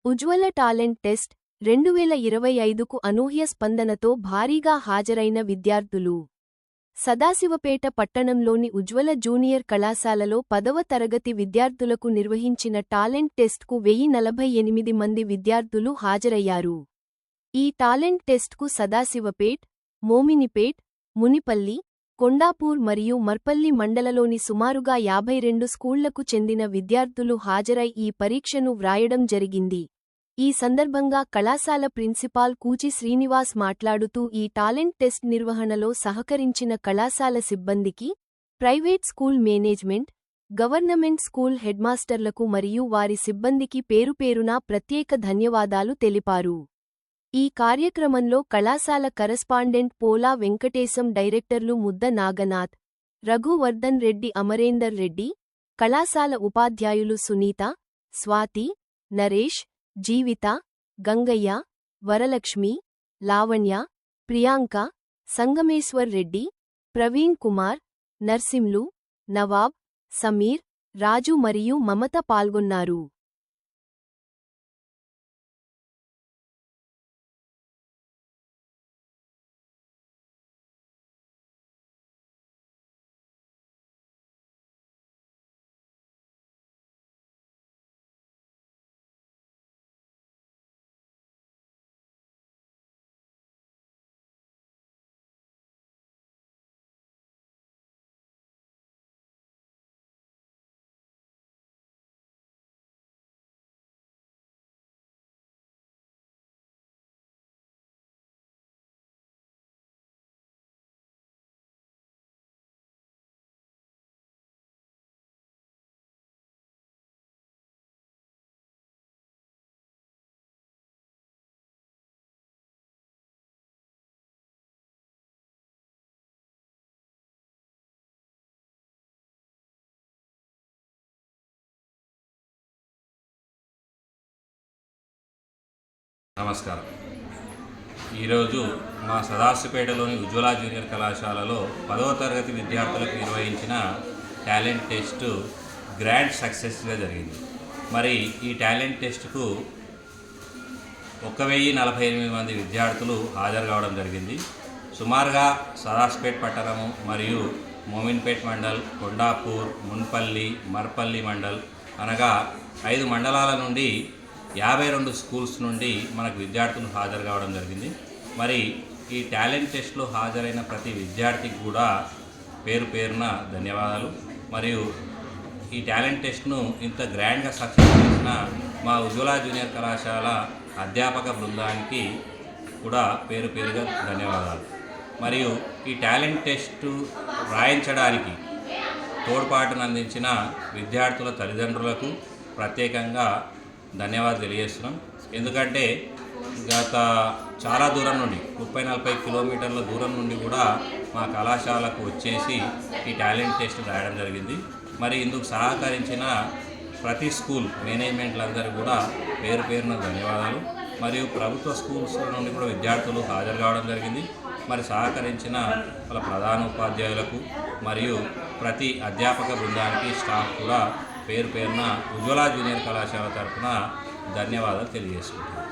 ఉజ్వల talent test 2025కు అనూహ్య స్పందనతో భారీగా హాజరైన విద్యార్థులు. సదాశివపేట పట్టణంలోని ఉజ్వల జూనియర్ కళాశాలలో 10వ తరగతి విద్యార్థులకు నిర్వహించిన టాలెంట్ టెస్ట్కు 1048 మంది విద్యార్థులు హాజరయ్యారు. ఈ టాలెంట్ టెస్ట్కు సదాశివపేట్, మోమినిపేట్, మునిపల్లి, కొండాపూర్ మరియు మర్పల్లి మండలలోని సుమారుగా 52 స్కూళ్లకు చెందిన విద్యార్థులు హాజరై ఈ పరీక్షను వ్రాయడం జరిగింది. ఈ సందర్భంగా కళాశాల ప్రిన్సిపాల్ కూచి శ్రీనివాస్ మాట్లాడుతూ ఈ టాలెంట్ టెస్ట్ నిర్వహణలో సహకరించిన కళాశాల సిబ్బందికి, private school management, government school హెడ్మాస్టర్లకు మరియు వారి సిబ్బందికి పేరుపేరునా ప్రత్యేక ధన్యవాదాలు తెలిపారు. ఈ కార్యక్రమంలో కళాశాల కరస్పాండెంట్ పోలా వెంకటేశం, డైరెక్టర్లు ముద్ద నాగనాథ్, రఘువర్ధన్ రెడ్డి, అమరేందర్ రెడ్డి, కళాశాల ఉపాధ్యాయులు సునీత, స్వాతి, నరేష్, జీవిత, గంగయ్య, వరలక్ష్మి, లావణ్య, ప్రియాంక, సంగమేశ్వర్ రెడ్డి, ప్రవీణ్ కుమార్, నర్సింలు, నవాబ్, సమీర్, రాజు మరియు మమత పాల్గొన్నారు. నమస్కారం. ఈరోజు మా సదాశివపేటలోని ఉజ్వల జూనియర్ కళాశాలలో 10వ తరగతి విద్యార్థులకు నిర్వహించిన టాలెంట్ టెస్ట్ గ్రాండ్ సక్సెస్గా జరిగింది. మరి ఈ టాలెంట్ టెస్ట్కు 1048 మంది విద్యార్థులు హాజరు కావడం జరిగింది. సుమారుగా సదాశివపేట పట్టణము మరియు మోమిన్పేట్ మండల్, కొండాపూర్, మున్పల్లి, మర్పల్లి మండల్ అనగా 5 మండలాల నుండి 52 స్కూల్స్ నుండి మనకు విద్యార్థులు హాజరు కావడం జరిగింది. మరి ఈ టాలెంట్ టెస్ట్లో హాజరైన ప్రతి విద్యార్థికి కూడా పేరున ధన్యవాదాలు. మరియు ఈ టాలెంట్ టెస్ట్ను ఇంత గ్రాండ్గా సక్సెస్ చేసిన మా ఉజ్వల జూనియర్ కళాశాల అధ్యాపక బృందానికి కూడా పేరుగా ధన్యవాదాలు. మరియు ఈ టాలెంట్ టెస్టు రాయించడానికి తోడ్పాటును అందించిన విద్యార్థుల తల్లిదండ్రులకు ప్రత్యేకంగా ధన్యవాదాలు తెలియజేస్తున్నాం. ఎందుకంటే గత చాలా దూరం నుండి 30-40 కిలోమీటర్ల దూరం నుండి కూడా మా కళాశాలకు వచ్చేసి ఈ టాలెంట్ టెస్ట్ రాయడం జరిగింది. మరి ఇందుకు సహకరించిన ప్రతి స్కూల్ మేనేజ్మెంట్లందరూ కూడా పేరున ధన్యవాదాలు. మరియు ప్రభుత్వ స్కూల్స్ నుండి కూడా విద్యార్థులు హాజరు కావడం జరిగింది. మరి సహకరించిన వాళ్ళ ప్రధాన ఉపాధ్యాయులకు మరియు ప్రతి అధ్యాపక బృందానికి, స్టాఫ్ కూడా పేరున ఉజ్వల జూనియర్ కళాశాల తరఫున ధన్యవాదాలు తెలియజేసుకుంటున్నాను.